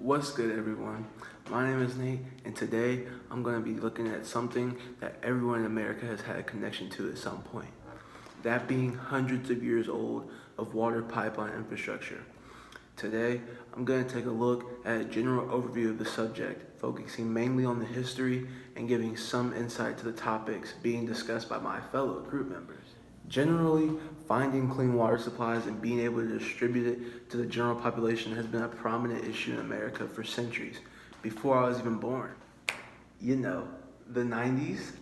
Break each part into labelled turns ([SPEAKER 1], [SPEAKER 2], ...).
[SPEAKER 1] What's good, everyone? My name is Nate, and today I'm going to be looking at something that everyone in America has had a connection to at some point. That being hundreds of years old of water pipeline infrastructure. Today, I'm going to take a look at a general overview of the subject, focusing mainly on the history and giving some insight to the topics being discussed by my fellow group members. Generally, finding clean water supplies and being able to distribute it to the general population has been a prominent issue in America for centuries, before I was even born. You know, the 90s?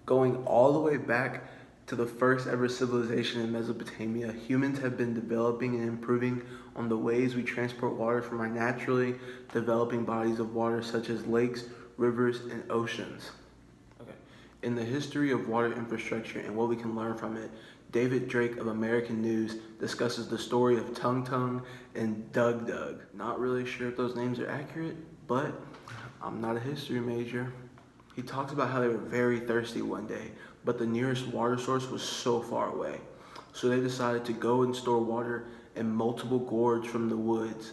[SPEAKER 1] Going all the way back to the first ever civilization in Mesopotamia, humans have been developing and improving on the ways we transport water from our naturally developing bodies of water such as lakes, rivers, and oceans. In the history of water infrastructure and what we can learn from it, David Drake of American News discusses the story of Tung Tung and Dug Dug. Not really sure if those names are accurate, but I'm not a history major. He talks about how they were very thirsty one day, but the nearest water source was so far away. So they decided to go and store water in multiple gourds from the woods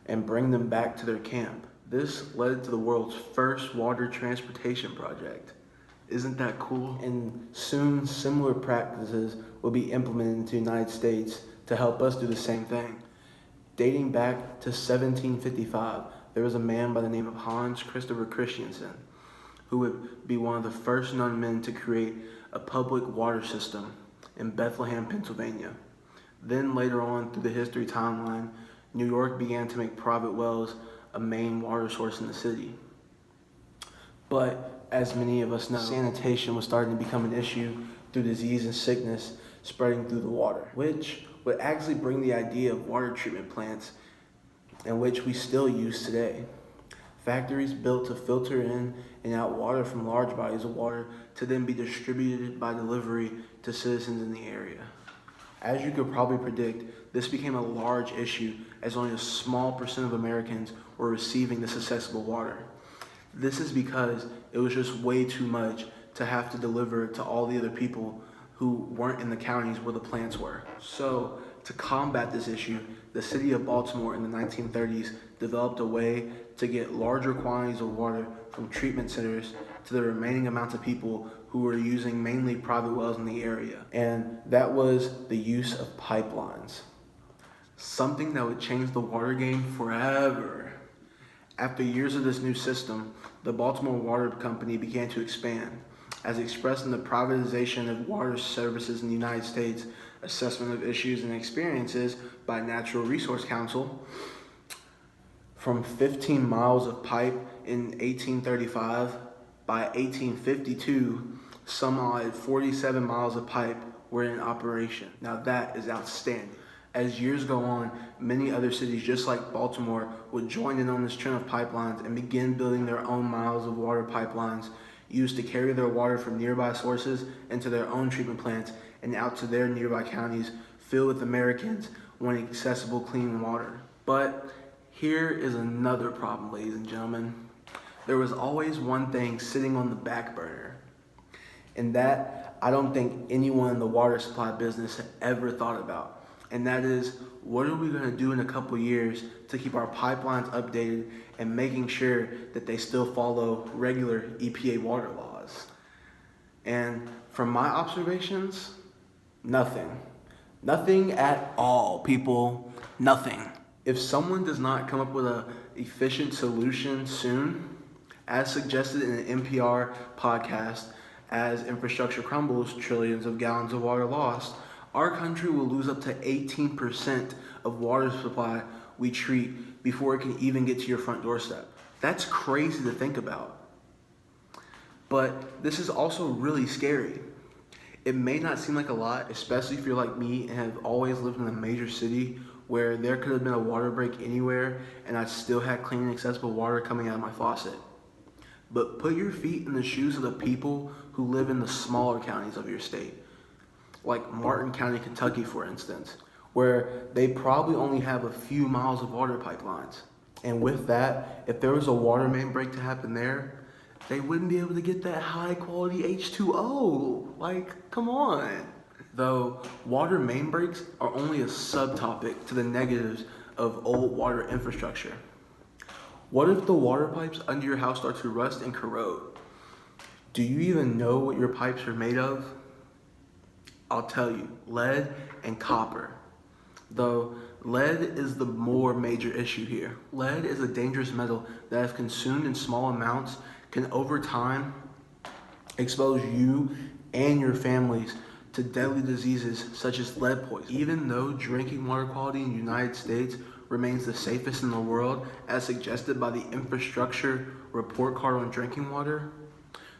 [SPEAKER 1] and bring them back to their camp. This led to the world's first water transportation project. Isn't that cool? And soon similar practices will be implemented into the United States to help us do the same thing. Dating back to 1755, there was a man by the name of Hans Christopher Christiansen, who would be one of the first known men to create a public water system in Bethlehem, Pennsylvania. Then later on through the history timeline, New York began to make private wells a main water source in the city. But as many of us know, sanitation was starting to become an issue through disease and sickness spreading through the water, which would actually bring the idea of water treatment plants, in which we still use today. Factories built to filter in and out water from large bodies of water to then be distributed by delivery to citizens in the area. As you could probably predict, this became a large issue as only a small percent of Americans were receiving this accessible water. This is because it was just way too much to have to deliver to all the other people who weren't in the counties where the plants were. So, to combat this issue, the city of Baltimore in the 1930s developed a way to get larger quantities of water from treatment centers to the remaining amounts of people who were using mainly private wells in the area. And that was the use of pipelines. Something that would change the water game forever. After years of this new system, the Baltimore Water Company began to expand, as expressed in the Privatization of Water Services in the United States, Assessment of Issues and Experiences by Natural Resource Council. From 15 miles of pipe in 1835, by 1852, some odd 47 miles of pipe were in operation. Now that is outstanding. As years go on, many other cities just like Baltimore would join in on this trend of pipelines and begin building their own miles of water pipelines used to carry their water from nearby sources into their own treatment plants and out to their nearby counties filled with Americans wanting accessible clean water. But here is another problem, ladies and gentlemen. There was always one thing sitting on the back burner, and that I don't think anyone in the water supply business had ever thought about. And that is, what are we going to do in a couple years to keep our pipelines updated and making sure that they still follow regular EPA water laws? And from my observations, nothing. Nothing at all, people. Nothing. If someone does not come up with an efficient solution soon, as suggested in an NPR podcast, as infrastructure crumbles, trillions of gallons of water lost, our country will lose up to 18% of water supply we treat before it can even get to your front doorstep. That's crazy to think about. But this is also really scary. It may not seem like a lot, especially if you're like me and have always lived in a major city where there could have been a water break anywhere and I still had clean and accessible water coming out of my faucet. But put your feet in the shoes of the people who live in the smaller counties of your state, like Martin County, Kentucky, for instance, where they probably only have a few miles of water pipelines. And with that, if there was a water main break to happen there, they wouldn't be able to get that high quality H2O. Like, come on. Though water main breaks are only a subtopic to the negatives of old water infrastructure. What if the water pipes under your house start to rust and corrode? Do you even know what your pipes are made of? I'll tell you, lead and copper. Though lead is the more major issue here. Lead is a dangerous metal that, if consumed in small amounts, can over time expose you and your families to deadly diseases such as lead poisoning. Even though drinking water quality in the United States remains the safest in the world, as suggested by the Infrastructure Report Card on Drinking Water,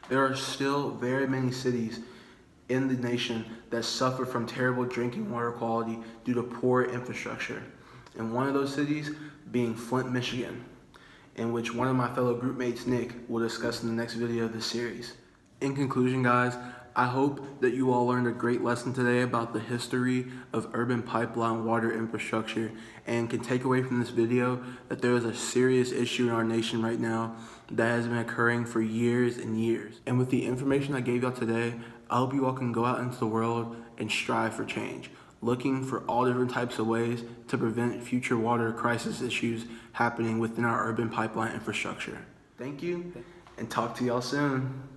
[SPEAKER 1] there are still very many cities in the nation that suffer from terrible drinking water quality due to poor infrastructure. And one of those cities being Flint, Michigan, in which one of my fellow group mates, Nick, will discuss in the next video of this series. In conclusion, guys, I hope that you all learned a great lesson today about the history of urban pipeline water infrastructure and can take away from this video that there is a serious issue in our nation right now that has been occurring for years and years. And with the information I gave y'all today, I hope you all can go out into the world and strive for change, looking for all different types of ways to prevent future water crisis issues happening within our urban pipeline infrastructure. Thank you, and talk to y'all soon.